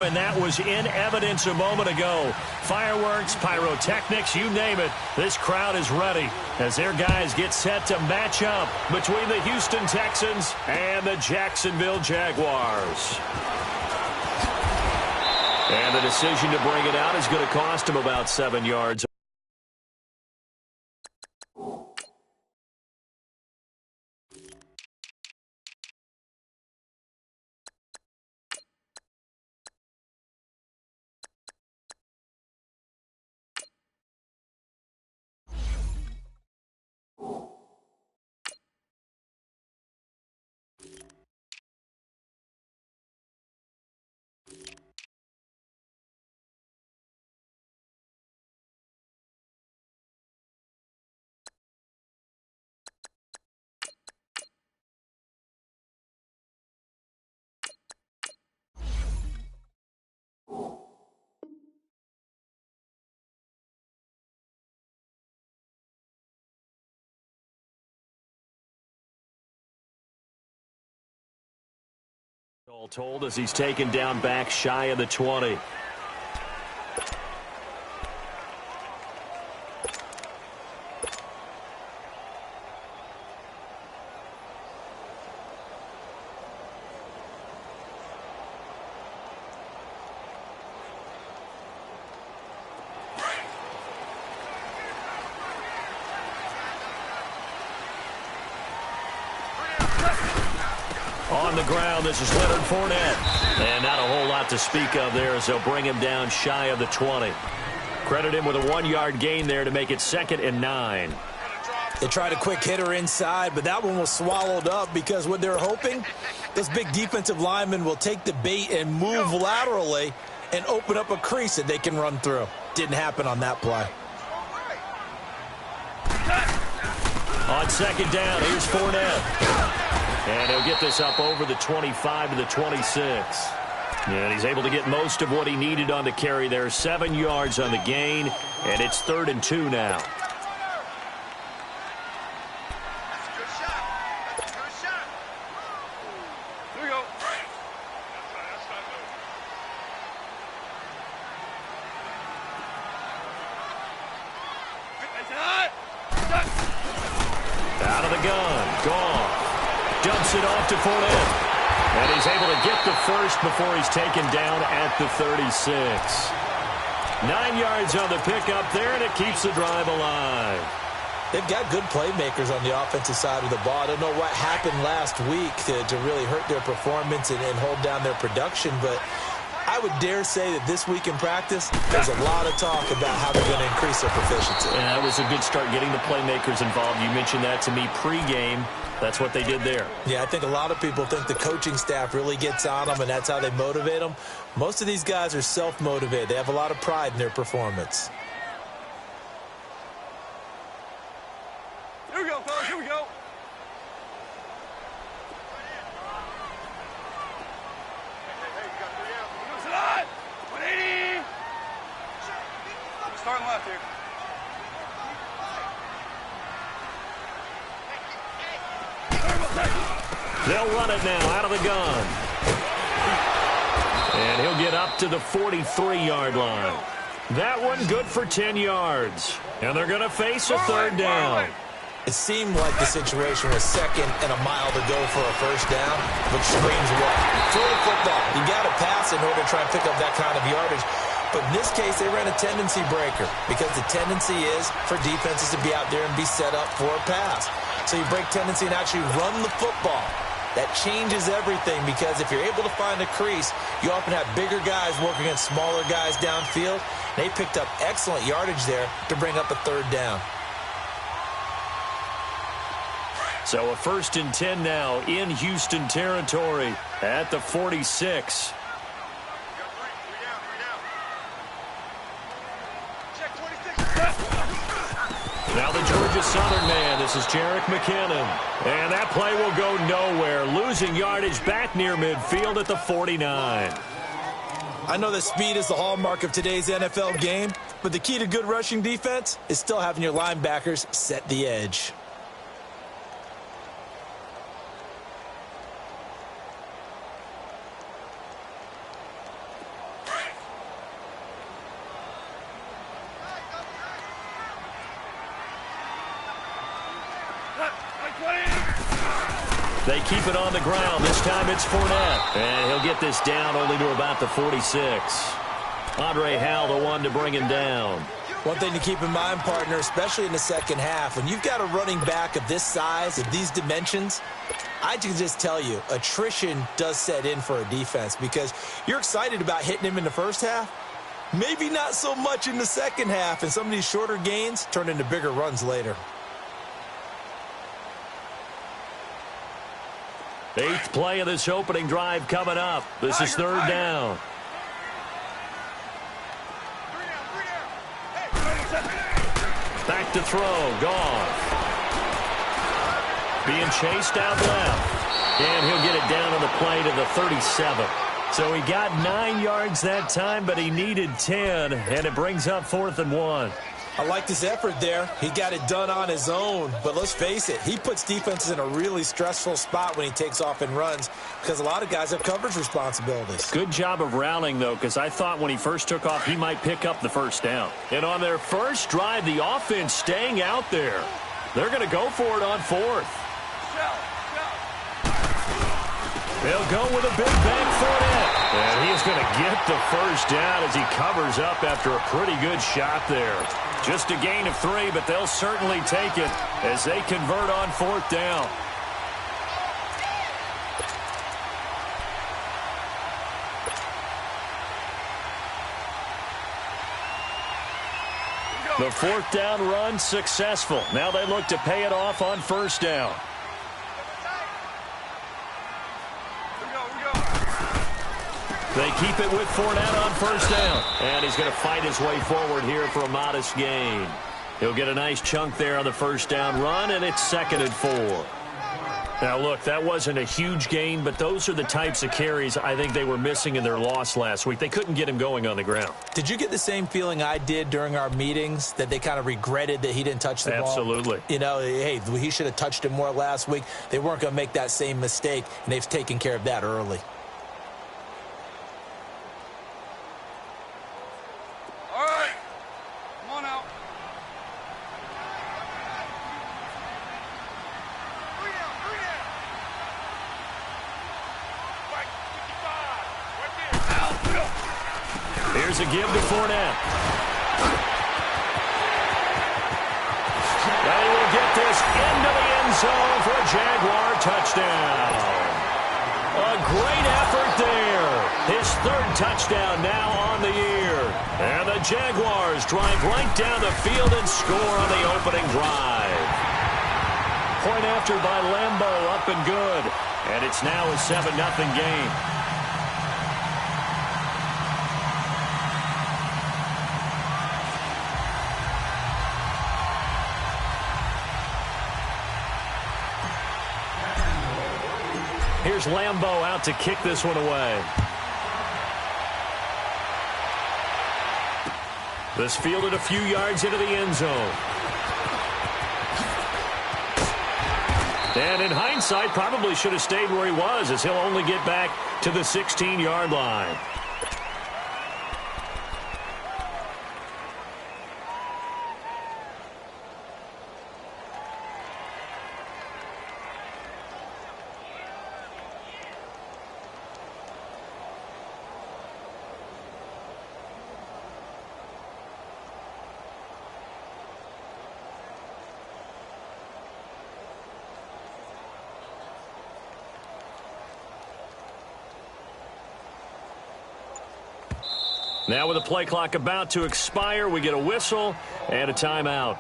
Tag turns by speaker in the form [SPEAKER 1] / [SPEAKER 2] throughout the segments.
[SPEAKER 1] And that was in evidence a moment ago. Fireworks, pyrotechnics, you name it. This crowd is ready as their guys get set to match up between the Houston Texans and the Jacksonville Jaguars. And the decision to bring it out is going to cost him about 7 yards. All told as he's taken down back shy of the 20. On the ground, this is Leonard Fournette. And not a whole lot to speak of there as they'll bring him down shy of the 20. Credit him with a 1-yard gain there to make it 2nd and 9.
[SPEAKER 2] They tried a quick hitter inside, but that one was swallowed up because what they're hoping, those big defensive linemen will take the bait and move laterally and open up a crease that they can run through. Didn't happen on that play.
[SPEAKER 1] On 2nd down, here's Fournette. And he'll get this up over the 25 to the 26. And he's able to get most of what he needed on the carry there. 7 yards on the gain, and it's 3rd and 2 now. Out of the gun, gone. Dumps it off to Fournette. And he's able to get the first before he's taken down at the 36. 9 yards on the pickup there, and it keeps the drive alive.
[SPEAKER 2] They've got good playmakers on the offensive side of the ball. I don't know what happened last week to really hurt their performance and hold down their production, but I would dare say that this week in practice, there's a lot of talk about how they're going to increase their proficiency.
[SPEAKER 1] And that was a good start getting the playmakers involved. You mentioned that to me pregame. That's what they did there.
[SPEAKER 2] Yeah, I think a lot of people think the coaching staff really gets on them, and that's how they motivate them. Most of these guys are self-motivated. They have a lot of pride in their performance.
[SPEAKER 3] Here we go, fellas. Here we go. Starting left here.
[SPEAKER 1] They'll run it now out of the gun. And he'll get up to the 43-yard line. That one good for 10 yards. And they're going to face a 3rd down.
[SPEAKER 2] It seemed like the situation was 2nd and a mile to go for a 1st down, which screams what? Throw the football. You got to pass in order to try and pick up that kind of yardage. But in this case, they ran a tendency breaker because the tendency is for defenses to be out there and be set up for a pass. So you break tendency and actually run the football. That changes everything because if you're able to find a crease, you often have bigger guys working against smaller guys downfield. They picked up excellent yardage there to bring up a 3rd down.
[SPEAKER 1] So a 1st and 10 now in Houston territory at the 46. Now the Georgia Southern man, this is Jerick McKinnon. And that play will go nowhere. Losing yardage back near midfield at the 49.
[SPEAKER 2] I know that speed is the hallmark of today's NFL game, but the key to good rushing defense is still having your linebackers set the edge.
[SPEAKER 1] They keep it on the ground. This time it's Fournette. And he'll get this down only to about the 46. Andre Howell, the one to bring him down.
[SPEAKER 2] One thing to keep in mind, partner, especially in the second half, when you've got a running back of this size, of these dimensions, I can just tell you, attrition does set in for a defense because you're excited about hitting him in the first half. Maybe not so much in the second half, and some of these shorter gains turn into bigger runs later.
[SPEAKER 1] 8th play of this opening drive coming up. This is 3rd down. Back to throw. Gone. Being chased out left. And he'll get it down on the play to the 37. So he got 9 yards that time, but he needed 10, and it brings up 4th and 1.
[SPEAKER 2] I liked his effort there. He got it done on his own. But let's face it, he puts defenses in a really stressful spot when he takes off and runs because a lot of guys have coverage responsibilities.
[SPEAKER 1] Good job of rallying, though, because I thought when he first took off, he might pick up the first down. And on their first drive, the offense staying out there. They're going to go for it on 4th. They'll go with a big bang Fournette. And he's going to get the first down as he covers up after a pretty good shot there. Just a gain of 3, but they'll certainly take it as they convert on 4th down. The 4th down run successful. Now they look to pay it off on 1st down. They keep it with Fournette on 1st down. And he's going to fight his way forward here for a modest gain. He'll get a nice chunk there on the 1st down run, and it's 2nd and 4. Now, look, that wasn't a huge gain, but those are the types of carries I think they were missing in their loss last week. They couldn't get him going on the ground.
[SPEAKER 2] Did you get the same feeling I did during our meetings, that they kind of regretted that he didn't touch the ball?
[SPEAKER 1] Absolutely.
[SPEAKER 2] You know, hey, he should have touched him more last week. They weren't going to make that same mistake, and they've taken care of that early.
[SPEAKER 1] Here's a give to Fournette. They will get this into the end zone for a Jaguar touchdown. A great effort there. His 3rd touchdown now on the year. And the Jaguars drive right down the field and score on the opening drive. Point after by Lambeau, up and good. And it's now a 7-0 game. Here's Lambeau out to kick this one away. This fielded a few yards into the end zone. And in hindsight, probably should have stayed where he was, as he'll only get back to the 16-yard line. Now with the play clock about to expire, we get a whistle and a timeout.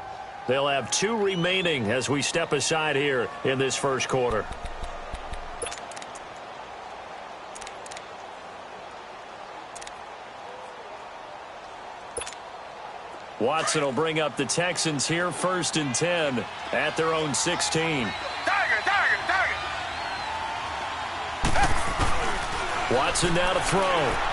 [SPEAKER 1] They'll have 2 remaining as we step aside here in this first quarter. Watson will bring up the Texans here, 1st and 10 at their own 16. Watson now to throw.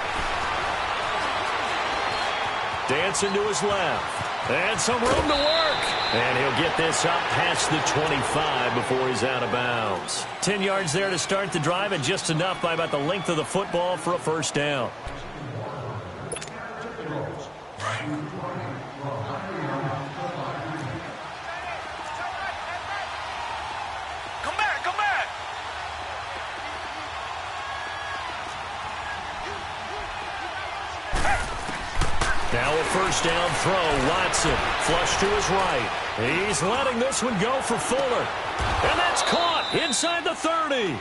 [SPEAKER 1] Dancing to his left. And some room to work. And he'll get this up past the 25 before he's out of bounds. 10 yards there to start the drive, and just enough by about the length of the football for a 1st down.
[SPEAKER 3] Come back, come back.
[SPEAKER 1] Now a first down throw. Watson flush to his right. He's letting this one go for Fuller. And that's caught inside the 30.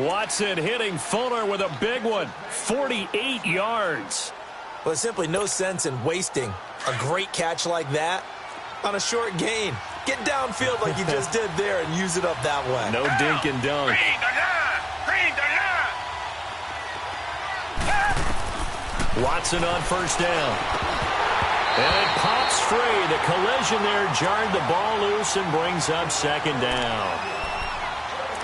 [SPEAKER 1] Watson hitting Fuller with a big one. 48 yards.
[SPEAKER 2] Well, there's simply no sense in wasting a great catch like that on a short gain. Get downfield like you just did there and use it up that way.
[SPEAKER 1] No dink and dunk. Watson on first down. And it pops free. The collision there jarred the ball loose and brings up second down.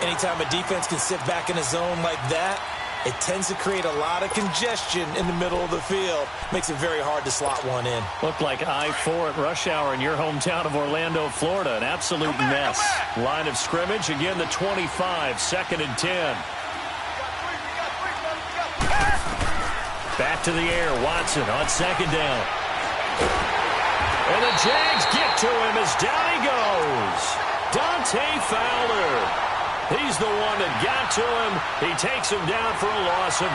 [SPEAKER 2] Anytime a defense can sit back in a zone like that, it tends to create a lot of congestion in the middle of the field. Makes it very hard to slot one in.
[SPEAKER 1] Looked like I-4 at rush hour in your hometown of Orlando, Florida. An absolute mess. Line of scrimmage, again the 25, 2nd and 10. Back to the air, Watson on second down. And the Jags get to him as down he goes. Dante Fowler. He's the one that got to him. He takes him down for a loss of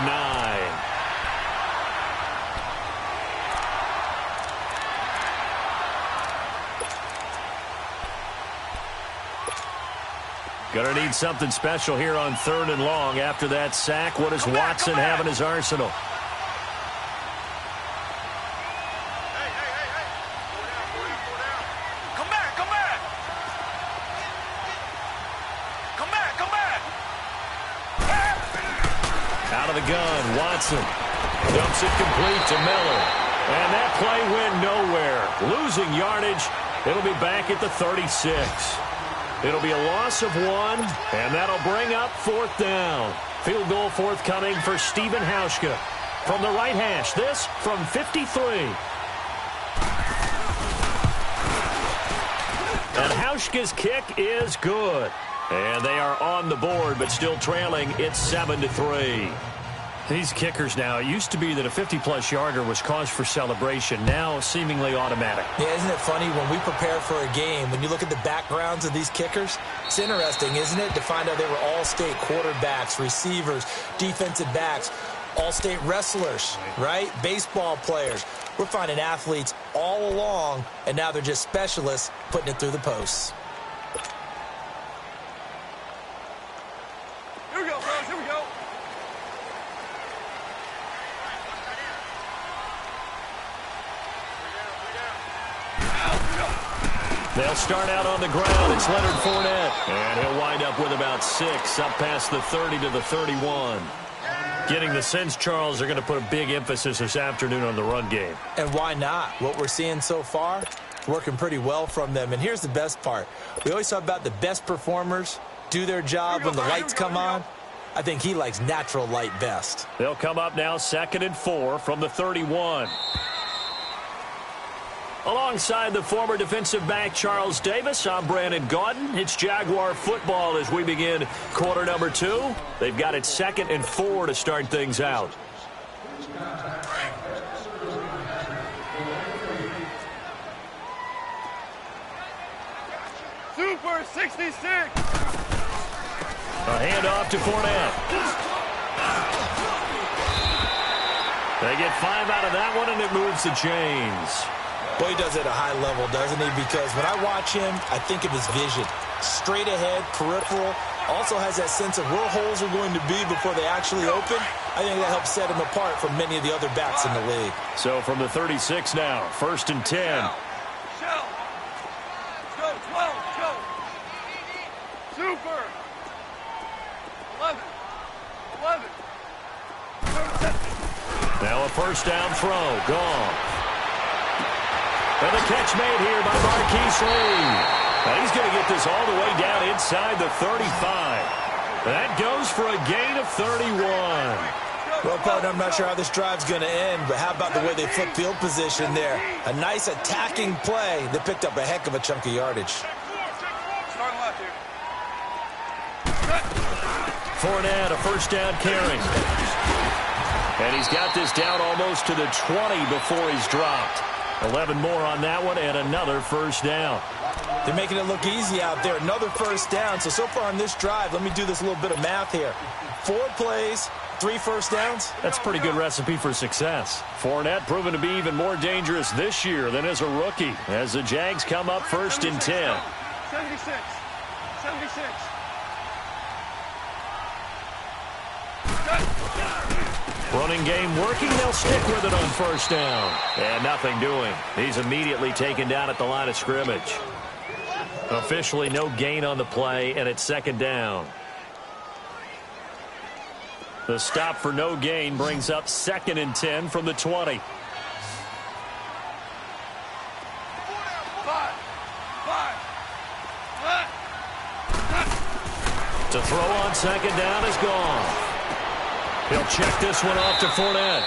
[SPEAKER 1] 9. Gonna need something special here on 3rd and long. After that sack, what does Watson have in his arsenal? Out of the gun, Watson dumps it complete to Miller. And that play went nowhere. Losing yardage. It'll be back at the 36. It'll be a loss of 1, and that'll bring up 4th down. Field goal forthcoming for Stephen Hauschka. From the right hash, this from 53. And Hauschka's kick is good. And they are on the board, but still trailing. It's 7-3. These kickers now, it used to be that a 50-plus yarder was cause for celebration. Now, seemingly automatic.
[SPEAKER 2] Yeah, isn't it funny when we prepare for a game, when you look at the backgrounds of these kickers, it's interesting, isn't it, to find out they were all-state quarterbacks, receivers, defensive backs, all-state wrestlers, right? Baseball players. We're finding athletes all along, and now they're just specialists putting it through the posts.
[SPEAKER 3] Here we go, bros. Here we go.
[SPEAKER 1] They'll start out on the ground. It's Leonard Fournette. And he'll wind up with about 6, up past the 30 to the 31. Getting the sense, Charles, they're going to put a big emphasis this afternoon on the run game.
[SPEAKER 2] And why not? What we're seeing so far, working pretty well from them. And here's the best part. We always talk about the best performers do their job when the lights come on. I think he likes natural light best.
[SPEAKER 1] They'll come up now 2nd and 4 from the 31. Alongside the former defensive back Charles Davis, I'm Brandon Gaudin. It's Jaguar football as we begin quarter number 2. They've got it 2nd and 4 to start things out.
[SPEAKER 3] Super 66.
[SPEAKER 1] A handoff to Fournette. They get 5 out of that one, and it moves the chains.
[SPEAKER 2] Boy, he does it at a high level, doesn't he? Because when I watch him, I think of his vision. Straight ahead, peripheral. Also has that sense of where holes are going to be before they actually open. I think that helps set him apart from many of the other backs in the league.
[SPEAKER 1] So from the 36 now, 1st and 10.
[SPEAKER 3] Shell. Go, 12. Go. Super. 11.
[SPEAKER 1] Now a first down throw. Gone. And the catch made here by Marquise Lee. And he's going to get this all the way down inside the 35. That goes for a gain of 31.
[SPEAKER 2] Well, partner, I'm not sure how this drive's going to end, but how about the way they flip field position there? A nice attacking play that picked up a heck of a chunk of yardage.
[SPEAKER 3] Start left here.
[SPEAKER 1] Fournette, a first down carry. And he's got this down almost to the 20 before he's dropped. 11 more on that one, and another first down.
[SPEAKER 2] They're making it look easy out there. Another first down. So far on this drive, let me do this little bit of math here. 4 plays, 3 first downs?
[SPEAKER 1] That's a pretty good recipe for success. Fournette proven to be even more dangerous this year than as a rookie, as the Jags come up first and 10.
[SPEAKER 3] 76. 76.
[SPEAKER 1] Running game working. They'll stick with it on first down. And nothing doing. He's immediately taken down at the line of scrimmage. Officially no gain on the play, and it's second down. The stop for no gain brings up second and 10 from the 20.
[SPEAKER 3] 5.
[SPEAKER 1] To throw on second down is gone. He'll check this one off to Fournette.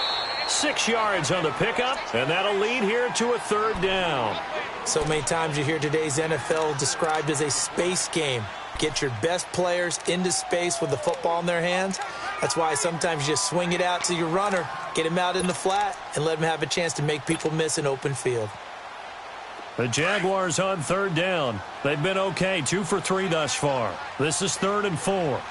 [SPEAKER 1] 6 yards on the pickup, and that'll lead here to a third down.
[SPEAKER 2] So many times you hear today's NFL described as a space game. Get your best players into space with the football in their hands. That's why sometimes you just swing it out to your runner, get him out in the flat, and let him have a chance to make people miss an open field.
[SPEAKER 1] The Jaguars on third down. They've been okay, 2 for 3 thus far. This is 3rd and 4.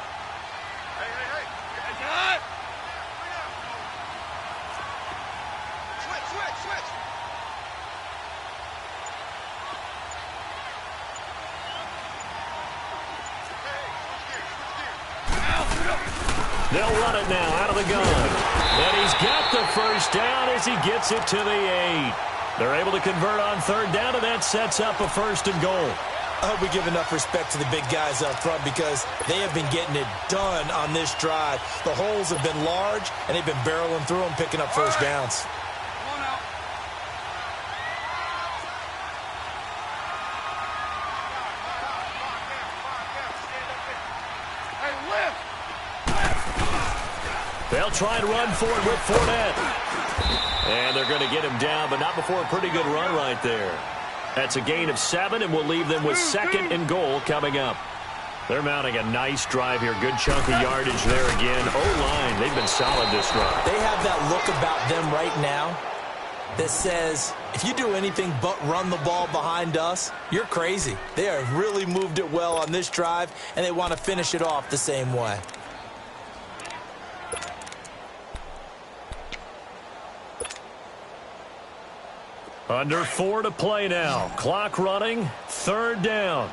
[SPEAKER 1] They'll run it now out of the gun. And he's got the first down as he gets it to the 8. They're able to convert on third down, and that sets up a 1st and goal.
[SPEAKER 2] I hope we give enough respect to the big guys up front because they have been getting it done on this drive. The holes have been large, and they've been barreling through them, picking up first downs.
[SPEAKER 1] They'll try and run for it with Fournette. And they're going to get him down, but not before a pretty good run right there. That's a gain of 7, and we'll leave them with 2nd and goal coming up. They're mounting a nice drive here. Good chunk of yardage there again. O-line, they've been solid this drive.
[SPEAKER 2] They have that look about them right now that says, if you do anything but run the ball behind us, you're crazy. They have really moved it well on this drive, and they want to finish it off the same way.
[SPEAKER 1] Under 4 to play now. Clock running. 3rd down.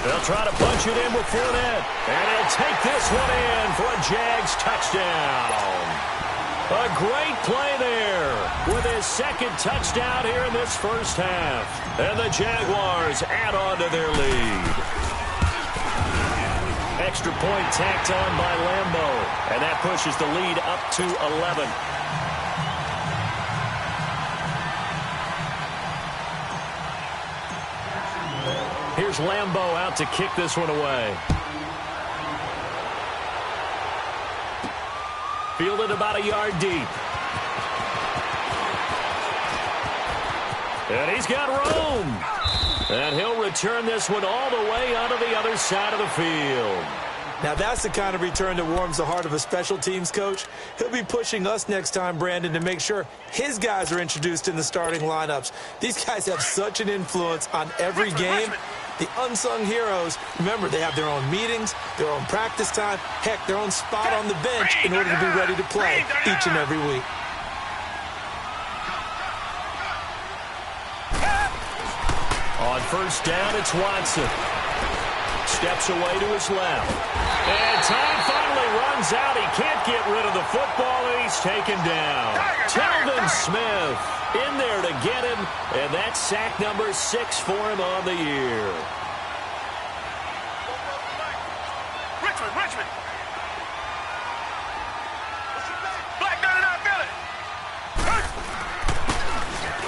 [SPEAKER 1] They'll try to punch it in with Fournette. And he'll take this one in for a Jags touchdown. A great play there with his 2nd touchdown here in this first half. And the Jaguars add on to their lead. Extra point tacked on by Lambeau. And that pushes the lead up to 11. Here's Lambeau out to kick this one away. Fielded about a yard deep. And he's got room. And he'll return this one all the way onto the other side of the field.
[SPEAKER 2] Now that's the kind of return that warms the heart of a special teams coach. He'll be pushing us next time, Brandon, to make sure his guys are introduced in the starting lineups. These guys have such an influence on every game. The unsung heroes, remember, they have their own meetings, their own practice time, heck, their own spot on the bench in order to be ready to play each and every week.
[SPEAKER 1] On first down, it's Watson. Steps away to his left. And time finally runs out. He can't get rid of the football, and he's taken down. Telvin Smith in there to get him, and that's sack number 6 for him on the year.
[SPEAKER 3] Richmond. Black better not feel it.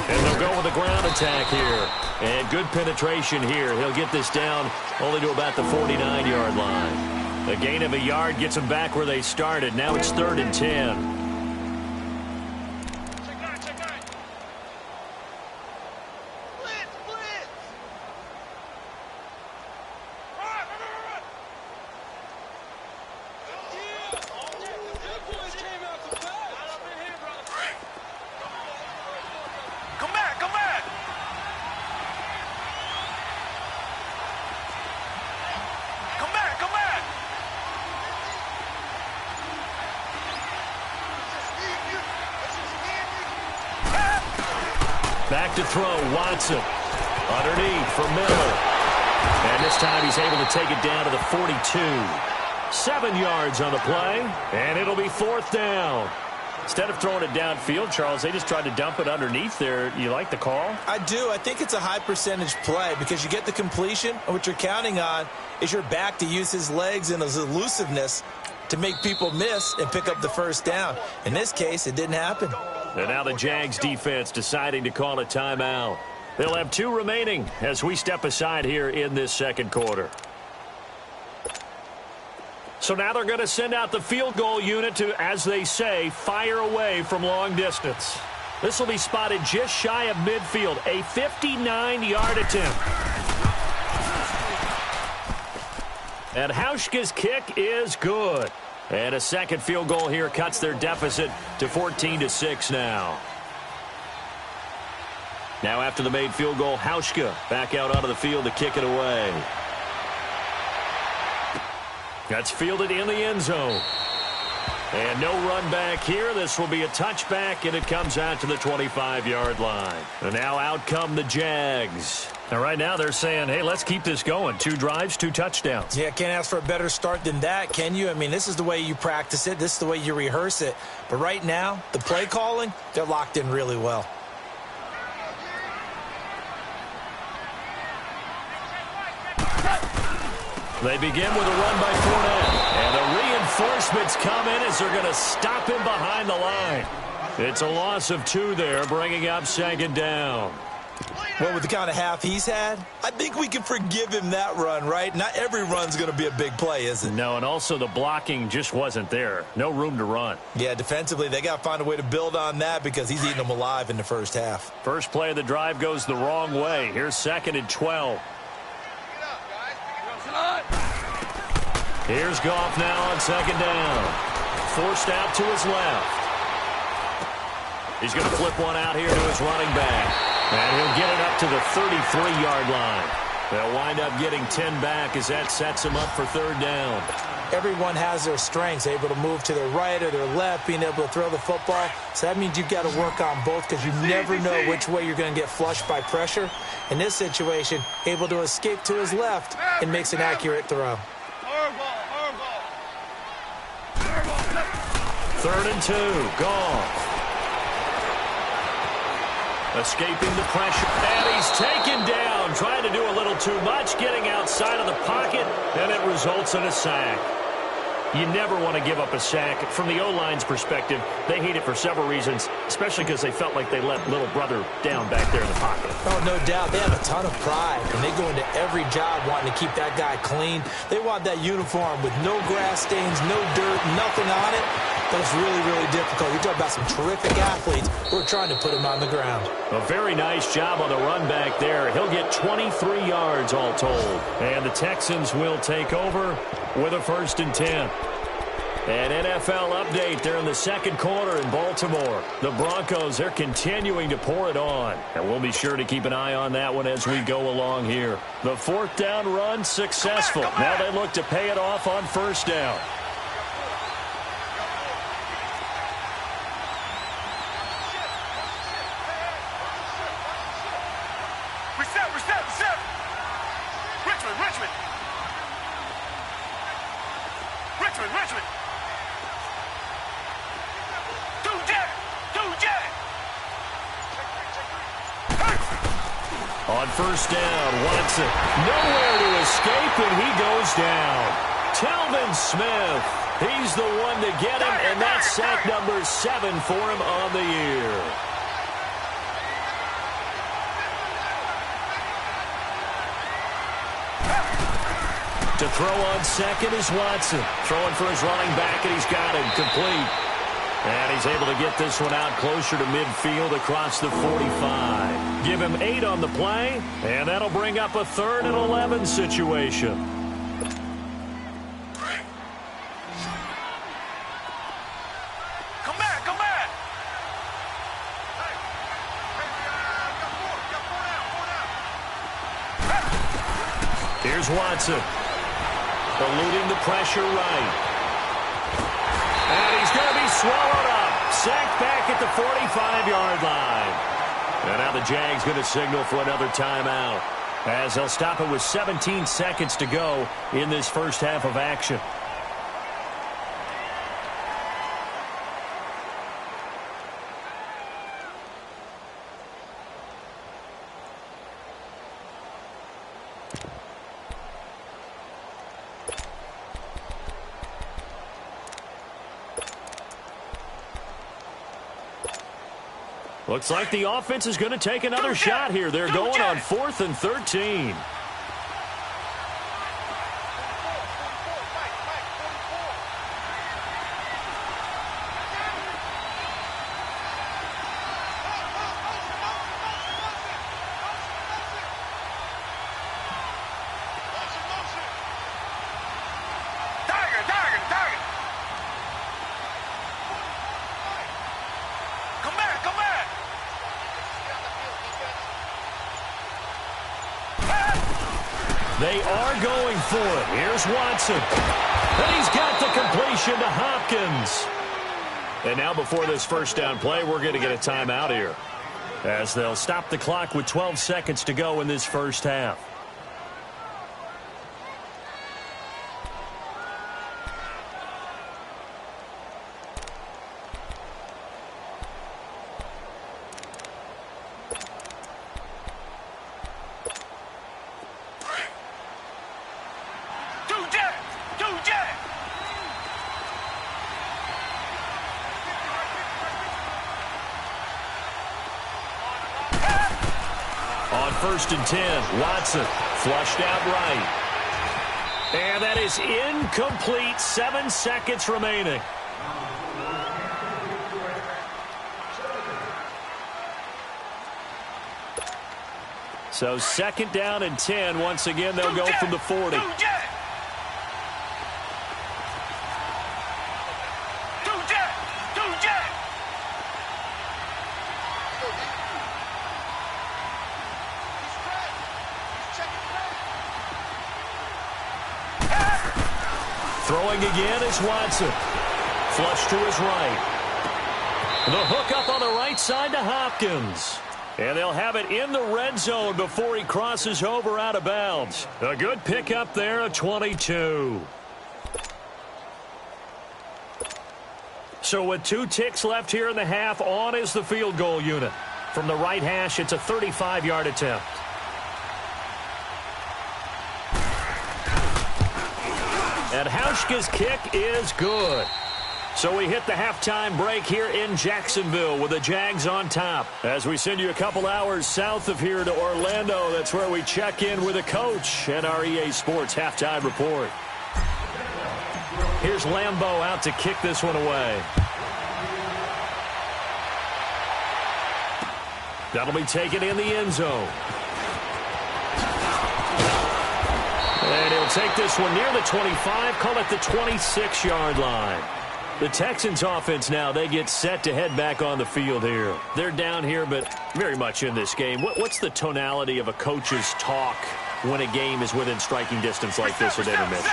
[SPEAKER 1] And they'll go with a ground attack here. And good penetration here. He'll get this down only to about the 49-yard line. A gain of a yard gets them back where they started. Now it's 3rd and 10. Back to throw, Watson. Underneath for Miller. And this time he's able to take it down to the 42. 7 yards on the play, and it'll be 4th down. Instead of throwing it downfield, Charles, they just tried to dump it underneath there. You like the call?
[SPEAKER 2] I do. I think it's a high percentage play because you get the completion, and what you're counting on is your back to use his legs and his elusiveness to make people miss and pick up the first down. In this case, it didn't happen.
[SPEAKER 1] And now the Jags defense deciding to call a timeout. They'll have 2 remaining as we step aside here in this second quarter. So now they're going to send out the field goal unit to, as they say, fire away from long distance. This will be spotted just shy of midfield, a 59-yard attempt. And Hauschka's kick is good. And a second field goal here cuts their deficit to 14-6 now. Now after the made field goal, Hauschka back out onto the field to kick it away. That's fielded in the end zone. And no run back here. This will be a touchback, and it comes out to the 25-yard line. And now out come the Jags. And right now they're saying, hey, let's keep this going. 2 drives, 2 touchdowns.
[SPEAKER 2] Yeah, can't ask for a better start than that, can you? I mean, this is the way you practice it. This is the way you rehearse it. But right now, the play calling, they're locked in really well.
[SPEAKER 1] They begin with a run by Fournette. And the reinforcements come in as they're going to stop him behind the line. It's a loss of 2 there, bringing up 2nd down.
[SPEAKER 2] Well, with the kind of half he's had, I think we can forgive him that run, right? Not every run's going to be a big play, is it?
[SPEAKER 1] No, and also the blocking just wasn't there. No room to run.
[SPEAKER 2] Yeah, defensively, they got to find a way to build on that because he's eating them alive in the first half.
[SPEAKER 1] First play of the drive goes the wrong way. Here's 2nd and 12. Here's Goff now on 2nd down. Forced out to his left. He's going to flip one out here to his running back. And he'll get it up to the 33-yard line. They'll wind up getting 10 back as that sets him up for 3rd down.
[SPEAKER 2] Everyone has their strengths, able to move to their right or their left, being able to throw the football. So that means you've got to work on both because you never know which way you're going to get flushed by pressure. In this situation, able to escape to his left and makes an accurate throw.
[SPEAKER 1] 3rd and 2, Goff. Escaping the pressure, and he's taken down, trying to do a little too much, getting outside of the pocket, and it results in a sack. You never want to give up a sack. From the O-line's perspective, they hate it for several reasons, especially because they felt like they let little brother down back there in the pocket.
[SPEAKER 2] Oh, no doubt. They have a ton of pride, and they go into every job wanting to keep that guy clean. They want that uniform with no grass stains, no dirt, nothing on it. But it's really, really difficult. You're talking about some terrific athletes who are trying to put him on the ground.
[SPEAKER 1] A very nice job on the run back there. He'll get 23 yards all told. And the Texans will take over with a 1st and 10. An NFL update there in the second quarter in Baltimore. The Broncos, they're continuing to pour it on. And we'll be sure to keep an eye on that one as we go along here. The 4th down run successful. Now they look to pay it off on 1st down.
[SPEAKER 3] Richmond.
[SPEAKER 1] On 1st down, Watson nowhere to escape, and he goes down. Telvin Smith, he's the one to get him, and that's sack number 7 for him on the year. To throw on 2nd is Watson. Throwing for his running back, and he's got him complete. And he's able to get this one out closer to midfield across the 45. Give him 8 on the play, and that'll bring up a 3rd and 11 situation.
[SPEAKER 3] Come back.
[SPEAKER 1] Here's Watson. Eluding the pressure right. And he's going to be swallowed up. Sacked back at the 45-yard line. And now the Jags going to signal for another timeout, as they'll stop it with 17 seconds to go in this first half of action. Looks like the offense is going to take another shot here. They're going on 4th and 13. They are going for it. Here's Watson. And he's got the completion to Hopkins. And now before this first down play, we're going to get a timeout here, as they'll stop the clock with 12 seconds to go in this first half. On 1st and 10, Watson flushed out right. And that is incomplete. 7 seconds remaining. So 2nd down and 10. Once again, they'll go from the 40. Throwing again is Watson. Flush to his right. The hook up on the right side to Hopkins. And they'll have it in the red zone before he crosses over out of bounds. A good pickup there of 22. So with 2 ticks left here in the half, on is the field goal unit. From the right hash, it's a 35-yard attempt. And Hauschka's kick is good. So we hit the halftime break here in Jacksonville with the Jags on top. As we send you a couple hours south of here to Orlando, that's where we check in with a coach and our EA Sports halftime report. Here's Lambeau out to kick this one away. That'll be taken in the end zone. And he'll take this one near the 25, call it the 26-yard line. The Texans offense now, they get set to head back on the field here. They're down here, but very much in this game. What's the tonality of a coach's talk when a game is within striking distance like this at intermission?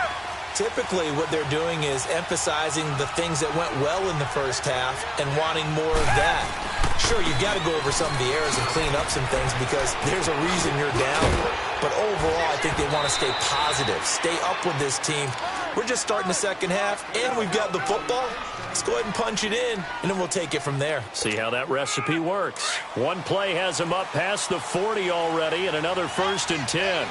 [SPEAKER 2] Typically, what they're doing is emphasizing the things that went well in the first half and wanting more of that. Sure, you've got to go over some of the errors and clean up some things because there's a reason you're down. But overall, I think they want to stay positive, stay up with this team. We're just starting the second half, and we've got the football. Let's go ahead and punch it in, and then we'll take it from there.
[SPEAKER 1] See how that recipe works. One play has them up past the 40 already, and another 1st and 10.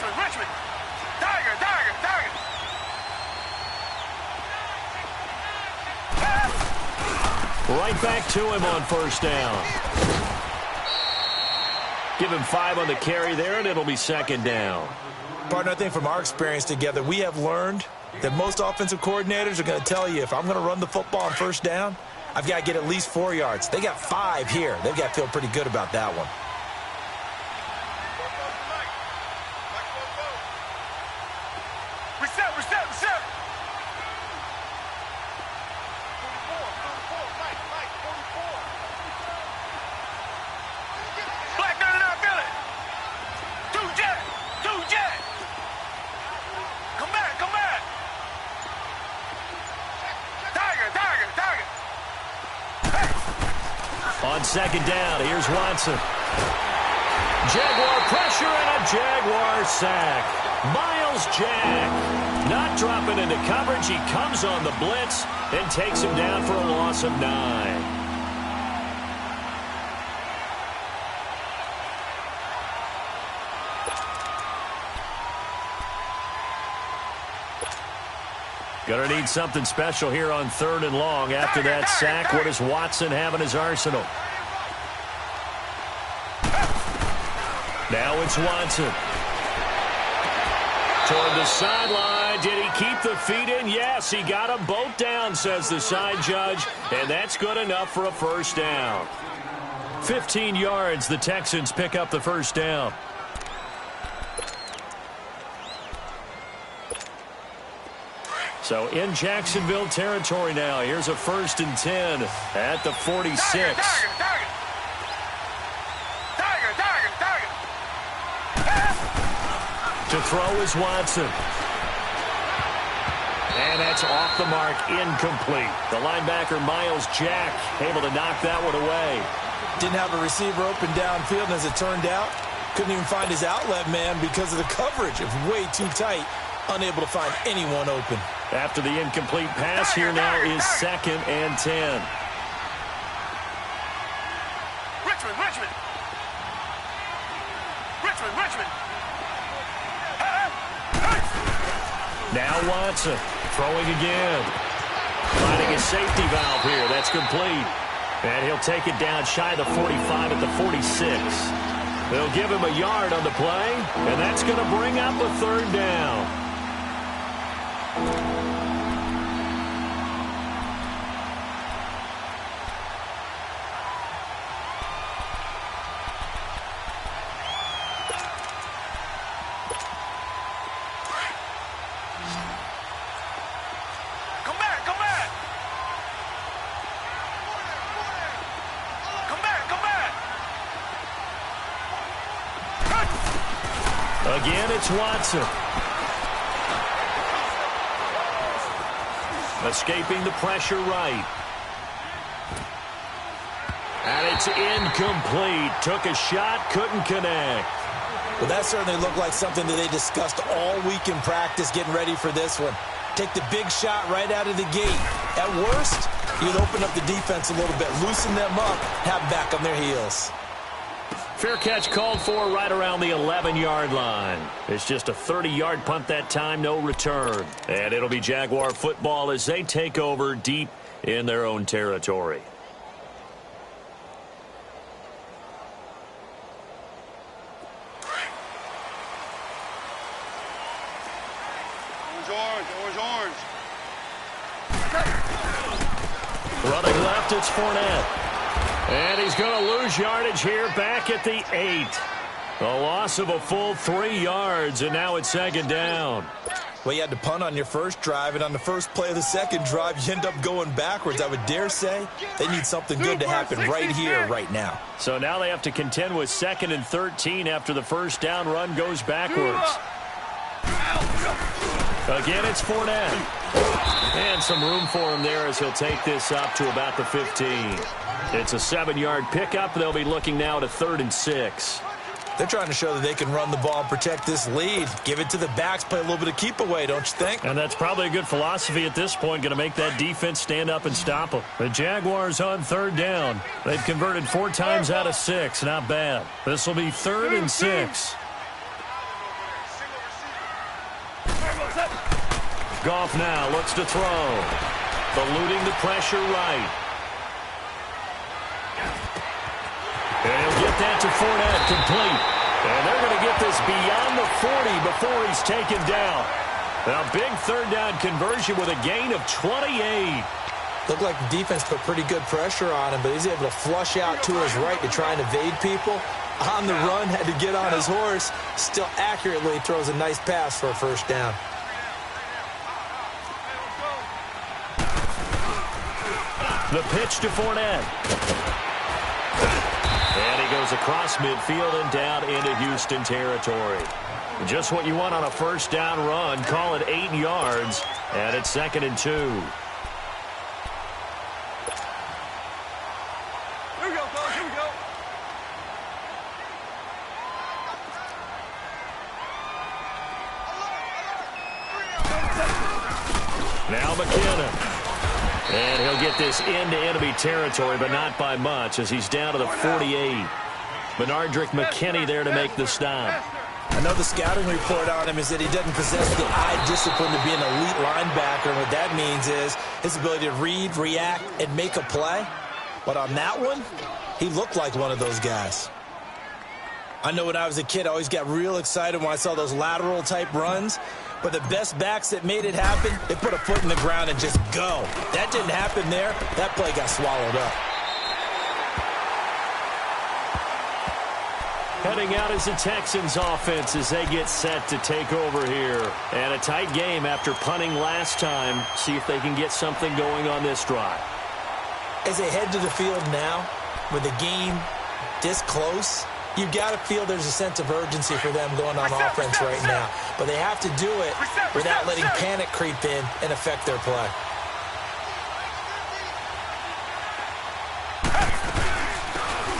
[SPEAKER 3] Richmond. Tiger.
[SPEAKER 1] Right back to him on 1st down. Give him 5 on the carry there, and it'll be 2nd down.
[SPEAKER 2] Partner, I think from our experience together, we have learned that most offensive coordinators are going to tell you, if I'm going to run the football on 1st down, I've got to get at least 4 yards. They got 5 here. They've got to feel pretty good about that one.
[SPEAKER 3] Reset.
[SPEAKER 1] On second down, here's Watson. Jaguar pressure and a Jaguar sack. Miles Jack not dropping into coverage. He comes on the blitz and takes him down for a loss of 9. Going to need something special here on 3rd and long. After that sack, what does Watson have in his arsenal? Now it's Watson. Toward the sideline. Did he keep the feet in? Yes, he got them both down, says the side judge. And that's good enough for a first down. 15 yards, the Texans pick up the first down. So in Jacksonville territory now. Here's a 1st and 10 at the 46. To throw is Watson. And that's off the mark, incomplete. The linebacker, Miles Jack, able to knock that one away.
[SPEAKER 2] Didn't have a receiver open downfield, and as it turned out, couldn't even find his outlet man because of the coverage. It was way too tight, unable to find anyone open.
[SPEAKER 1] After the incomplete pass, here now is 2nd and 10.
[SPEAKER 3] Richmond.
[SPEAKER 1] Now Watson throwing again. Finding a safety valve here. That's complete. And he'll take it down shy of the 45 at the 46. They'll give him a yard on the play, and that's going to bring up a 3rd down. Again, it's Watson. Escaping the pressure right. And it's incomplete. Took a shot, couldn't connect.
[SPEAKER 2] Well, that certainly looked like something that they discussed all week in practice getting ready for this one. Take the big shot right out of the gate. At worst, you'd open up the defense a little bit, loosen them up, have them back on their heels.
[SPEAKER 1] Fair catch called for right around the 11-yard line. It's just a 30-yard punt that time, no return. And it'll be Jaguar football as they take over deep in their own territory.
[SPEAKER 3] Orange.
[SPEAKER 1] Running left, it's Fournette. And he's going to lose yardage here back at the 8. A loss of a full 3 yards, and now it's 2nd down.
[SPEAKER 2] Well, you had to punt on your first drive, and on the first play of the second drive, you end up going backwards. I would dare say they need something good to happen right here, right now.
[SPEAKER 1] So now they have to contend with 2nd and 13 after the first down run goes backwards. Again, it's Fournette. And some room for him there as he'll take this up to about the 15. It's a 7-yard pickup. They'll be looking now to 3rd and 6.
[SPEAKER 2] They're trying to show that they can run the ball and protect this lead. Give it to the backs, play a little bit of keep away, don't you think?
[SPEAKER 1] And that's probably a good philosophy at this point, going to make that defense stand up and stop them. The Jaguars on 3rd down. They've converted 4 times out of 6. Not bad. This will be 3rd and 6. Goff now looks to throw. Eluding the pressure right. And he'll get that to Fournette, complete. And they're going to get this beyond the 40 before he's taken down. A big 3rd down conversion with a gain of 28.
[SPEAKER 2] Looked like the defense put pretty good pressure on him, but he's able to flush out to his right to try and evade people. On the run, had to get on his horse. Still accurately throws a nice pass for a first down.
[SPEAKER 1] The pitch to Fournette. And he goes across midfield and down into Houston territory. Just what you want on a first down run. Call it 8 yards. And it's 2nd and 2.
[SPEAKER 3] Here we go,
[SPEAKER 1] McKinnon. And he'll get this into enemy territory, but not by much, as he's down to the 48. Benardrick McKinney there to make the stop.
[SPEAKER 2] I know the scouting report on him is that he doesn't possess the eye discipline to be an elite linebacker. And what that means is his ability to read, react, and make a play. But on that one, he looked like one of those guys. I know when I was a kid, I always got real excited when I saw those lateral-type runs. But the best backs that made it happen, they put a foot in the ground and just go. That didn't happen there. That play got swallowed up.
[SPEAKER 1] Heading out is the Texans offense as they get set to take over here. And a tight game after punting last time. See if they can get something going on this drive.
[SPEAKER 2] As they head to the field now, with the game this close, you've got to feel there's a sense of urgency for them going on offense right now. But they have to do it without letting panic creep in and affect their play.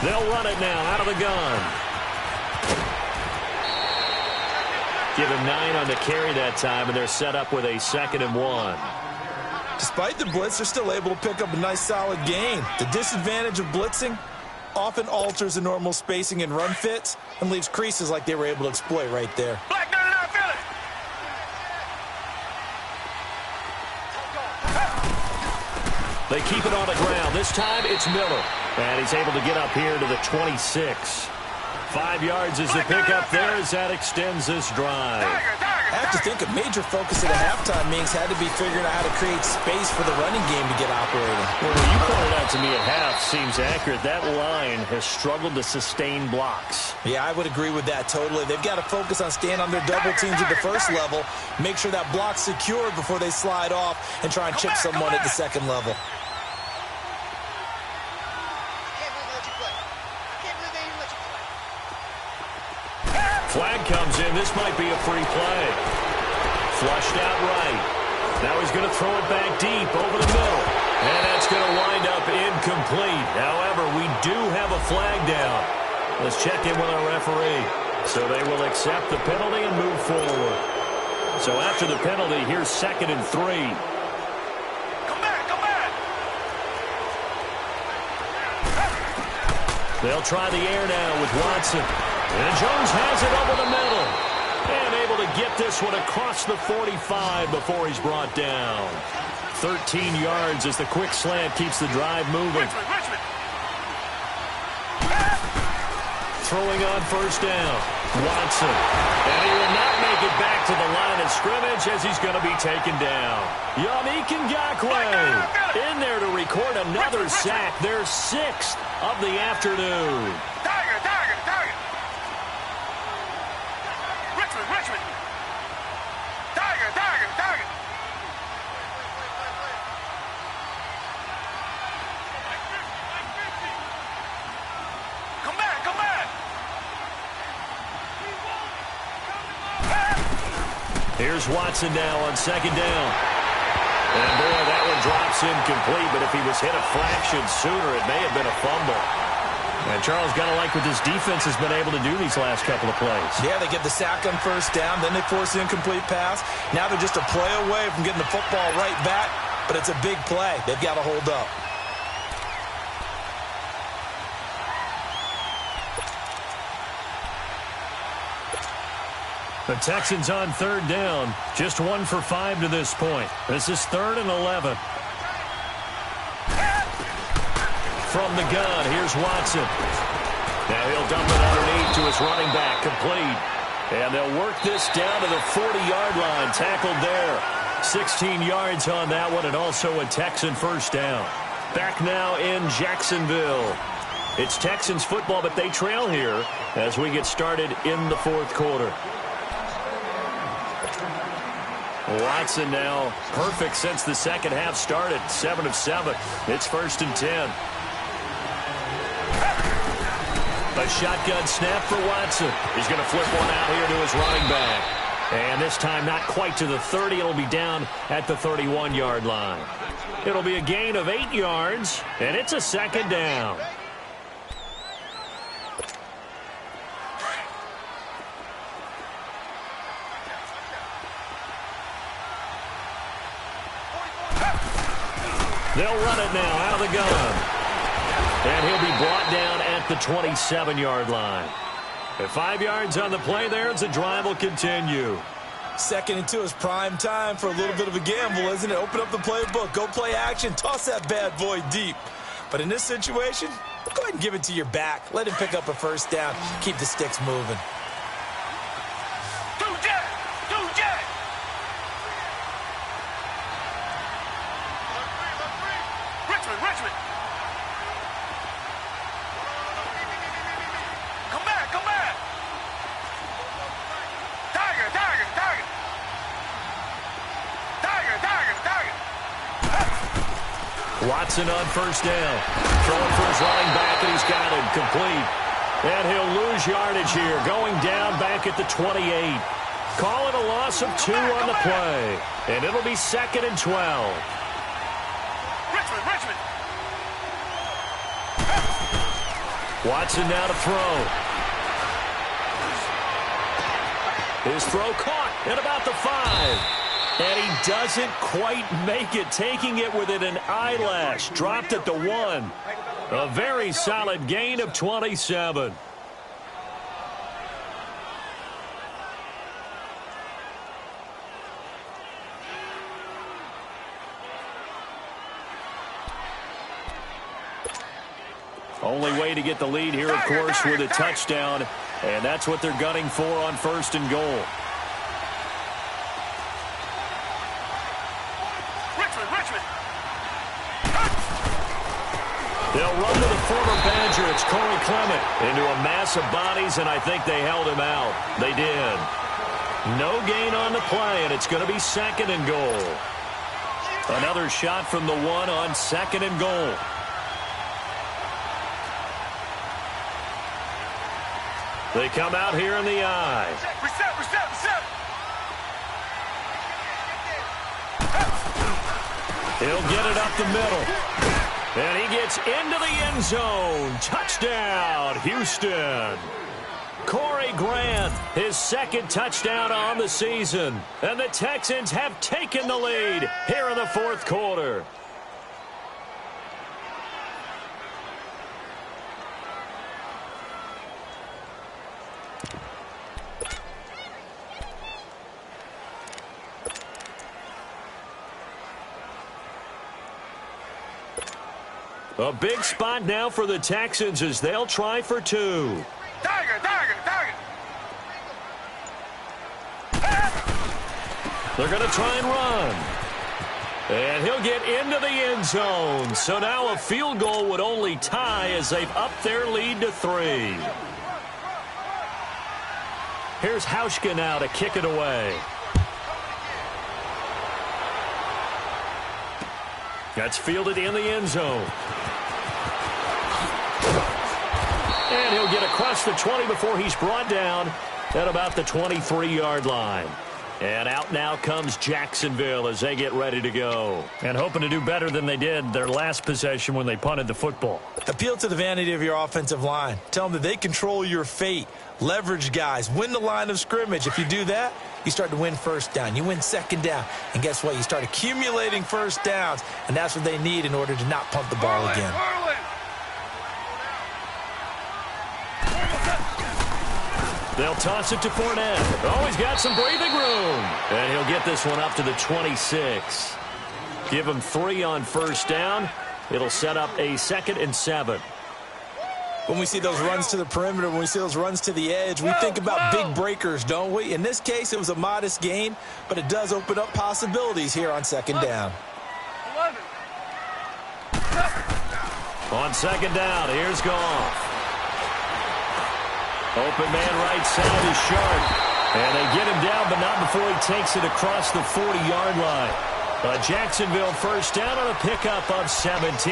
[SPEAKER 1] They'll run it now out of the gun. Give him 9 on the carry that time, and they're set up with a 2nd and 1.
[SPEAKER 2] Despite the blitz, they're still able to pick up a nice, solid gain. The disadvantage of blitzing often alters the normal spacing and run fits and leaves creases like they were able to exploit right there.
[SPEAKER 3] Black 99 Philly.
[SPEAKER 1] They keep it on the ground. This time it's Miller. And he's able to get up here to the 26. 5 yards is the pickup there as that extends this drive.
[SPEAKER 2] I have to think a major focus of the halftime meetings had to be figuring out how to create space for the running game to get operating.
[SPEAKER 1] Well, what you pointed out to me at half seems accurate. That line has struggled to sustain blocks.
[SPEAKER 2] Yeah, I would agree with that totally. They've got to focus on staying on their double teams at the first level, make sure that block's secured before they slide off and try and chip someone at the second level.
[SPEAKER 1] Flag comes in. This might be a free play. Flushed out right. Now he's going to throw it back deep over the middle. And that's going to wind up incomplete. However, we do have a flag down. Let's check in with our referee. So they will accept the penalty and move forward. So after the penalty, here's 2nd and 3.
[SPEAKER 3] Come back, come back.
[SPEAKER 1] They'll try the air now with Watson. And Jones has it over the middle. And able to get this one across the 45 before he's brought down. 13 yards as the quick slant keeps the drive moving.
[SPEAKER 3] Richmond.
[SPEAKER 1] Throwing on 1st down. Watson. And he will not make it back to the line of scrimmage as he's going to be taken down. Yannick Ngakoue in there to record another sack. Their 6th of the afternoon.
[SPEAKER 3] Tiger, Tiger, Tiger. Richmond. Tiger, Tiger, Tiger. Come back, come back.
[SPEAKER 1] Here's Watson now on 2nd down. And boy, that one drops incomplete, but if he was hit a fraction sooner, it may have been a fumble. And Charles, got to like what this defense has been able to do these last couple of plays.
[SPEAKER 2] Yeah, they get the sack on 1st down, then they force the incomplete pass. Now they're just a play away from getting the football right back, but it's a big play. They've got to hold up.
[SPEAKER 1] The Texans on 3rd down, just 1 for 5 to this point. This is 3rd and 11. From the gun, here's Watson. Now he'll dump it underneath to his running back, complete. And they'll work this down to the 40-yard line, tackled there. 16 yards on that one, and also a Texan 1st down. Back now in Jacksonville. It's Texans football, but they trail here as we get started in the 4th quarter. Watson now perfect since the 2nd half started. 7 of 7. It's 1st and 10. A shotgun snap for Watson. He's going to flip one out here to his running back. And this time not quite to the 30. It'll be down at the 31-yard line. It'll be a gain of 8 yards, and it's a 2nd down. They'll run it now out of the gun. And he'll be brought down at the 27-yard line. At 5 yards on the play there, as the drive will continue.
[SPEAKER 2] 2nd and 2 is prime time for a little bit of a gamble, isn't it? Open up the playbook, go play action, toss that bad boy deep. But in this situation, go ahead and give it to your back. Let him pick up a first down. Keep the sticks moving.
[SPEAKER 3] Richmond. Come back. Tiger.
[SPEAKER 1] Watson on first down. Throwing for his running back, and he's got him complete. And he'll lose yardage here, going down back at the 28. Call it a loss of 2 on the play. And it'll be 2nd and 12.
[SPEAKER 3] Richmond.
[SPEAKER 1] Watson now to throw. His throw caught at about the 5. And he doesn't quite make it, taking it within an eyelash. Dropped at the 1. A very solid gain of 27. Only way to get the lead here, of course, with a touchdown. And that's what they're gunning for on 1st and goal.
[SPEAKER 3] Richmond.
[SPEAKER 1] They'll run to the former Badger. It's Corey Clement into a mass of bodies, and I think they held him out. They did. No gain on the play, and it's going to be 2nd and goal. Another shot from the 1 on 2nd and goal. They come out here in the eye.
[SPEAKER 3] Reset.
[SPEAKER 1] He'll get it up the middle. And he gets into the end zone. Touchdown, Houston. Corey Grant, his 2nd touchdown on the season. And the Texans have taken the lead here in the 4th quarter. A big spot now for the Texans as they'll try for 2.
[SPEAKER 3] Tiger.
[SPEAKER 1] They're going to try and run. And he'll get into the end zone. So now a field goal would only tie as they've upped their lead to 3. Here's Hauschka now to kick it away. That's fielded in the end zone. And he'll get across the 20 before he's brought down at about the 23-yard line. And out now comes Jacksonville as they get ready to go. And hoping to do better than they did their last possession when they punted the football.
[SPEAKER 2] Appeal to the vanity of your offensive line. Tell them that they control your fate. Leverage guys. Win the line of scrimmage. If you do that, you start to win 1st down. You win 2nd down. And guess what? You start accumulating 1st downs. And that's what they need in order to not punt the ball again.
[SPEAKER 1] They'll toss it to Fournette. Oh, he's got some breathing room. And he'll get this one up to the 26. Give him 3 on 1st down. It'll set up a 2nd and 7.
[SPEAKER 2] When we see those runs to the perimeter, when we see those runs to the edge, we think about big breakers, don't we? In this case, it was a modest gain, but it does open up possibilities here on 2nd down.
[SPEAKER 1] On 2nd down, here's Goff. Open man right side is Sharp. And they get him down, but not before he takes it across the 40-yard line. A Jacksonville 1st down on a pickup of 17.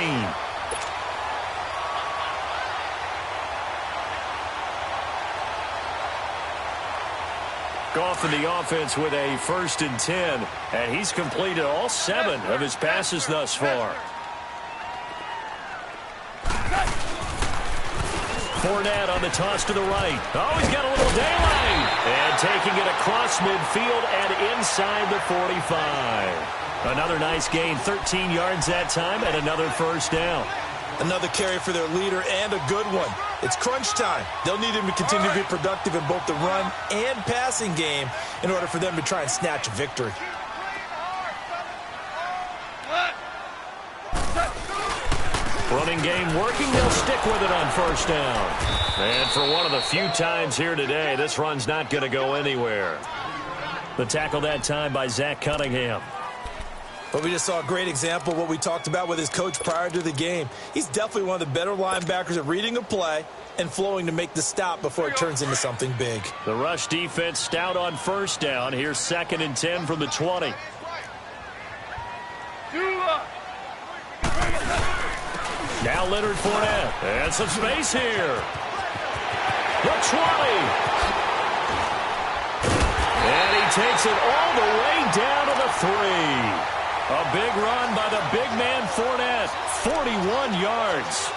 [SPEAKER 1] Goff in the offense with a 1st and 10. And he's completed all 7 of his passes thus far. Fournette on the toss to the right. Oh, he's got a little daylight. And taking it across midfield and inside the 45. Another nice gain, 13 yards that time, and another first down.
[SPEAKER 2] Another carry for their leader and a good one. It's crunch time. They'll need him to continue to be productive in both the run and passing game in order for them to try and snatch a victory.
[SPEAKER 1] Running game working. They'll stick with it on first down. And for one of the few times here today, this run's not going to go anywhere. The tackle that time by Zach Cunningham.
[SPEAKER 2] But we just saw a great example of what we talked about with his coach prior to the game. He's definitely one of the better linebackers at reading a play and flowing to make the stop before it turns into something big.
[SPEAKER 1] The rush defense stout on first down. Here's 2nd and 10 from the 20. Now Leonard Fournette. And some space here. The 20. And he takes it all the way down to the 3. A big run by the big man Fournette. 41 yards.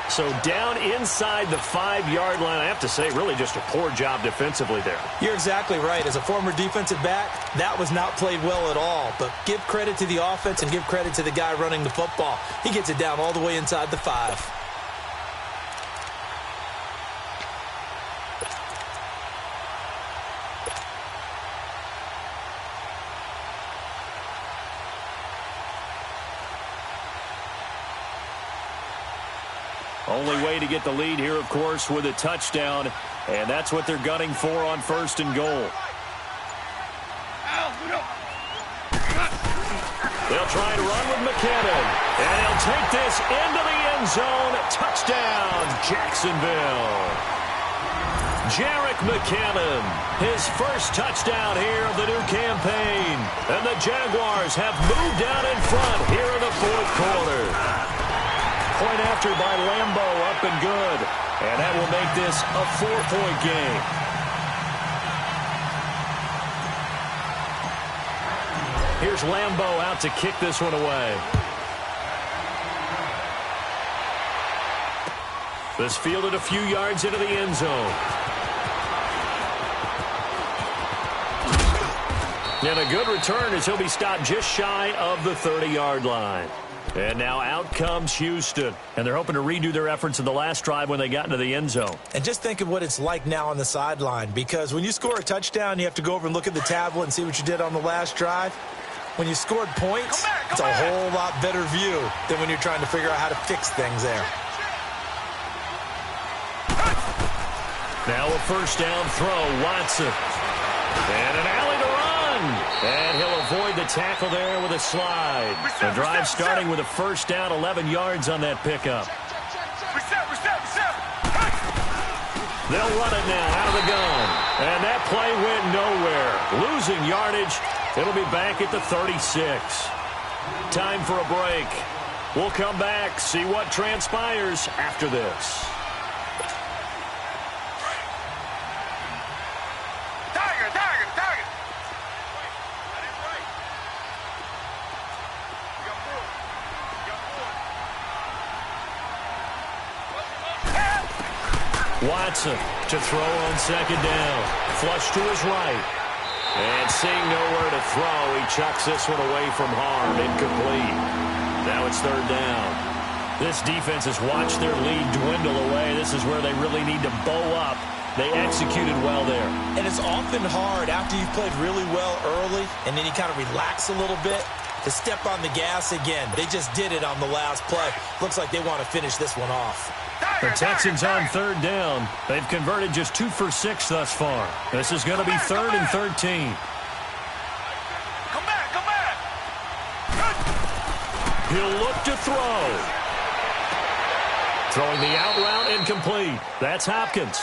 [SPEAKER 1] So down inside the 5-yard line. I have to say, really just a poor job defensively there.
[SPEAKER 2] You're exactly right. As a former defensive back, that was not played well at all. But give credit to the offense and give credit to the guy running the football. He gets it down all the way inside the 5.
[SPEAKER 1] Only way to get the lead here, of course, with a touchdown. And that's what they're gunning for on 1st and goal. They'll try to run with McKinnon. And he'll take this into the end zone. Touchdown, Jacksonville. Jerick McKinnon, his first touchdown here of the new campaign. And the Jaguars have moved down in front here in the 4th quarter. Point after by Lambo, up and good. And that will make this a 4-point game. Here's Lambo out to kick this one away. This fielded a few yards into the end zone. And a good return as he'll be stopped just shy of the 30-yard line. And now out comes Houston. And they're hoping to redo their efforts in the last drive when they got into the end zone.
[SPEAKER 2] And just think of what it's like now on the sideline. Because when you score a touchdown, you have to go over and look at the tablet and see what you did on the last drive. When you scored points, it's a whole lot better view than when you're trying to figure out how to fix things there.
[SPEAKER 1] Now a first down throw, Watson. And an alley to run. And he'll avoid the tackle there with a slide. The drive starting with a first down, 11 yards on that pickup. They'll run it now out of the gun. And that play went nowhere. Losing yardage. It'll be back at the 36. Time for a break. We'll come back, see what transpires after this. Watson to throw on 2nd down. Flush to his right. And seeing nowhere to throw, he chucks this one away from harm. Incomplete. Now it's 3rd down. This defense has watched their lead dwindle away. This is where they really need to bow up. They executed well there. And it's often hard after you've played really well early and then you kind of relax a little bit to step on the gas again. They just did it on the last play. Looks like they want to finish this one off. The Texans on 3rd down. They've converted just 2 for 6 thus far. This is going to be 3rd and 13.
[SPEAKER 3] Come back.
[SPEAKER 1] He'll look to throw. Throwing the out route incomplete. That's Hopkins.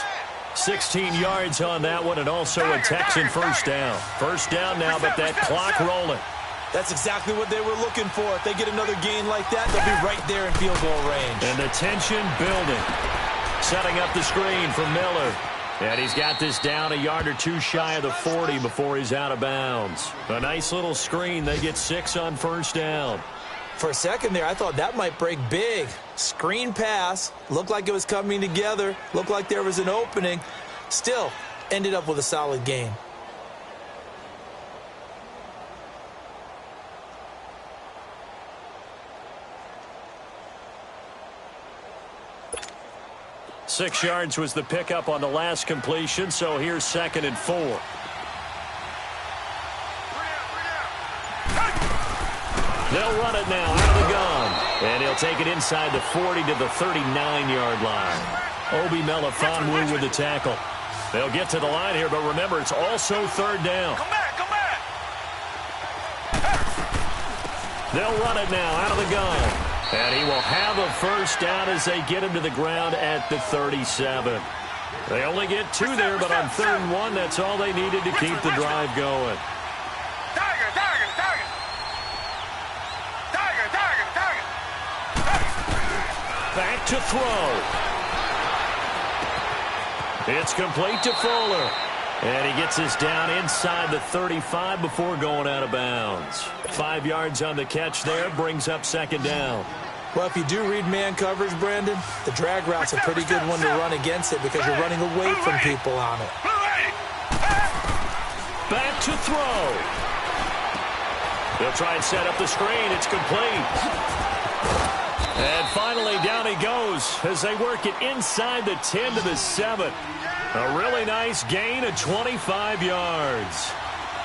[SPEAKER 1] 16 yards on that one, and also a Texan first down. First down now, but that clock rolling.
[SPEAKER 2] That's exactly what they were looking for. If they get another gain like that, they'll be right there in field goal range.
[SPEAKER 1] And the tension building. Setting up the screen for Miller. And he's got this down a yard or two shy of the 40 before he's out of bounds. A nice little screen. They get 6 on first down.
[SPEAKER 2] For a second there, I thought that might break big. Screen pass. Looked like it was coming together. Looked like there was an opening. Still, ended up with a solid game.
[SPEAKER 1] 6 yards was the pickup on the last completion, so here's 2nd and 4. They'll run it now out of the gun. And he'll take it inside the 40 to the 39-yard line. Obi Melifonwu with the tackle. They'll get to the line here, but remember, it's also 3rd down.
[SPEAKER 3] Come back, come back.
[SPEAKER 1] They'll run it now out of the gun. And he will have a 1st down as they get him to the ground at the 37. They only get 2 there, but on 3rd and 1, that's all they needed to keep the drive going.
[SPEAKER 3] Tiger, tiger, tiger. Tiger, tiger, tiger.
[SPEAKER 1] Back to throw. It's complete to Fuller. And he gets this down inside the 35 before going out of bounds. 5 yards on the catch there, brings up 2nd down.
[SPEAKER 2] Well, if you do read man coverage, Brandon, the drag route's a pretty good one to run against it because you're running away from people on it.
[SPEAKER 1] Back to throw. They'll try and set up the screen. It's complete. And finally, down he goes as they work it inside the 10 to the 7. A really nice gain of 25 yards.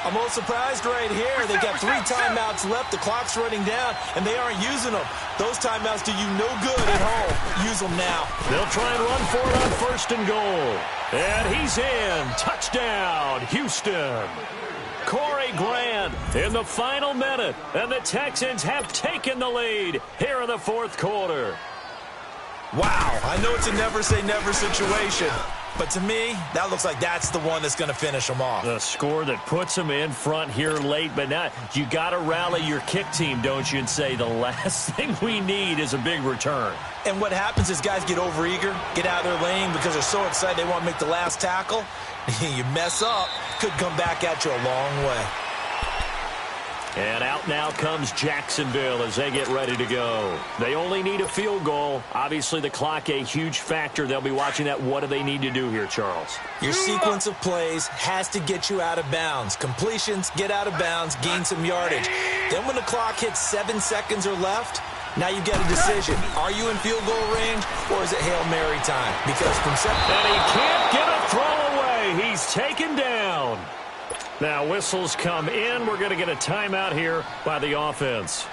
[SPEAKER 2] I'm a little surprised right here. They've got 3 timeouts left. The clock's running down, and they aren't using them. Those timeouts do you no good at home. Use them now.
[SPEAKER 1] They'll try and run for it on 1st and goal. And he's in. Touchdown, Houston. Corey Grant in the final minute. And the Texans have taken the lead here in the 4th quarter.
[SPEAKER 2] Wow, I know it's a never-say-never situation. But to me, that looks like that's the one that's going to finish them off.
[SPEAKER 1] The score that puts them in front here late, but now you got to rally your kick team, don't you, and say the last thing we need is a big return.
[SPEAKER 2] And what happens is guys get overeager, get out of their lane because they're so excited they want to make the last tackle. You mess up, could come back at you a long way.
[SPEAKER 1] And out now comes Jacksonville as they get ready to go. They only need a field goal. Obviously, the clock a huge factor. They'll be watching that. What do they need to do here, Charles?
[SPEAKER 2] Your sequence of plays has to get you out of bounds. Completions, get out of bounds, gain some yardage. Then when the clock hits 7 seconds or left, now you get a decision. Are you in field goal range or is it Hail Mary time? Because from 7...
[SPEAKER 1] And he can't get a throw away. He's taken down. Now whistles come in. We're going to get a timeout here by the offense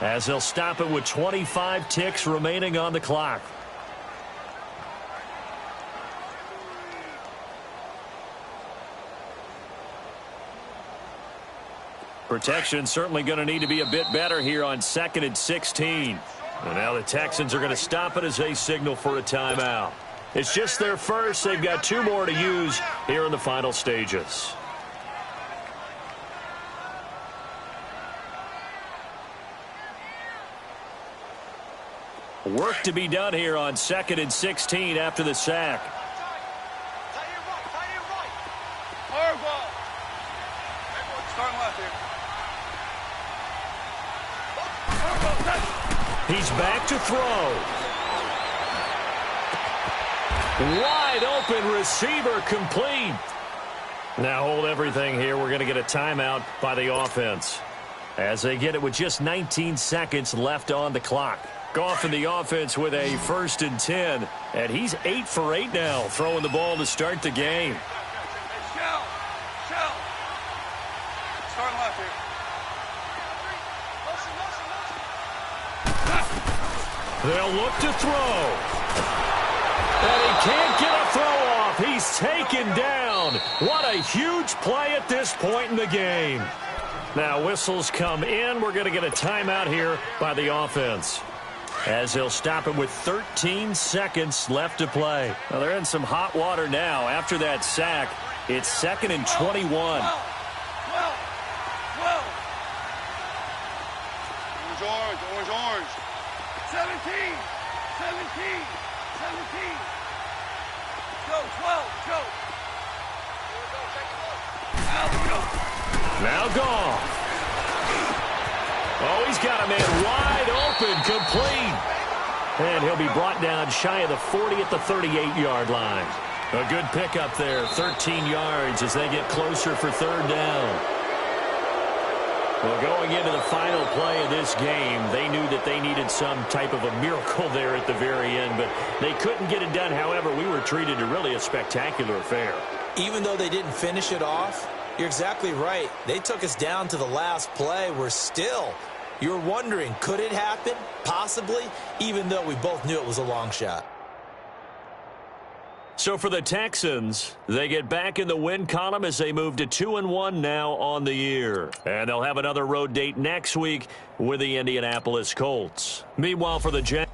[SPEAKER 1] as they'll stop it with 25 ticks remaining on the clock. Protection certainly going to need to be a bit better here on 2nd and 16. And now the Texans are going to stop it as they signal for a timeout. It's just their first. They've got 2 more to use here in the final stages. Work to be done here on 2nd and 16 after the sack.
[SPEAKER 3] Tie it right, tie it right. Hard ball. Starting left here.
[SPEAKER 1] He's back to throw. Wide open receiver complete. Now hold everything here. We're going to get a timeout by the offense as they get it with just 19 seconds left on the clock. Goff in the offense with a 1st and 10, and he's 8 for 8 now, throwing the ball to start the game.
[SPEAKER 3] Shell. Starting left here.
[SPEAKER 1] They'll look to throw. And he can't get a throw off. He's taken down. What a huge play at this point in the game. Now whistles come in. We're going to get a timeout here by the offense as they'll stop it with 13 seconds left to play. Well, they're in some hot water now. After that sack, it's 2nd and 21.
[SPEAKER 3] 12. Orange. 17. Go, 12, go.
[SPEAKER 1] Now Goff. Oh, he's got a man wide open, complete. And he'll be brought down shy of the 40 at the 38-yard line. A good pickup there, 13 yards as they get closer for 3rd down. Well, going into the final play of this game, they knew that they needed some type of a miracle there at the very end, but they couldn't get it done. However, we were treated to really a spectacular affair.
[SPEAKER 2] Even though they didn't finish it off, you're exactly right. They took us down to the last play. You're wondering, could it happen? Possibly, even though we both knew it was a long shot.
[SPEAKER 1] So for the Texans, they get back in the win column as they move to 2-1 now on the year. And they'll have another road date next week with the Indianapolis Colts. Meanwhile, for the Jets,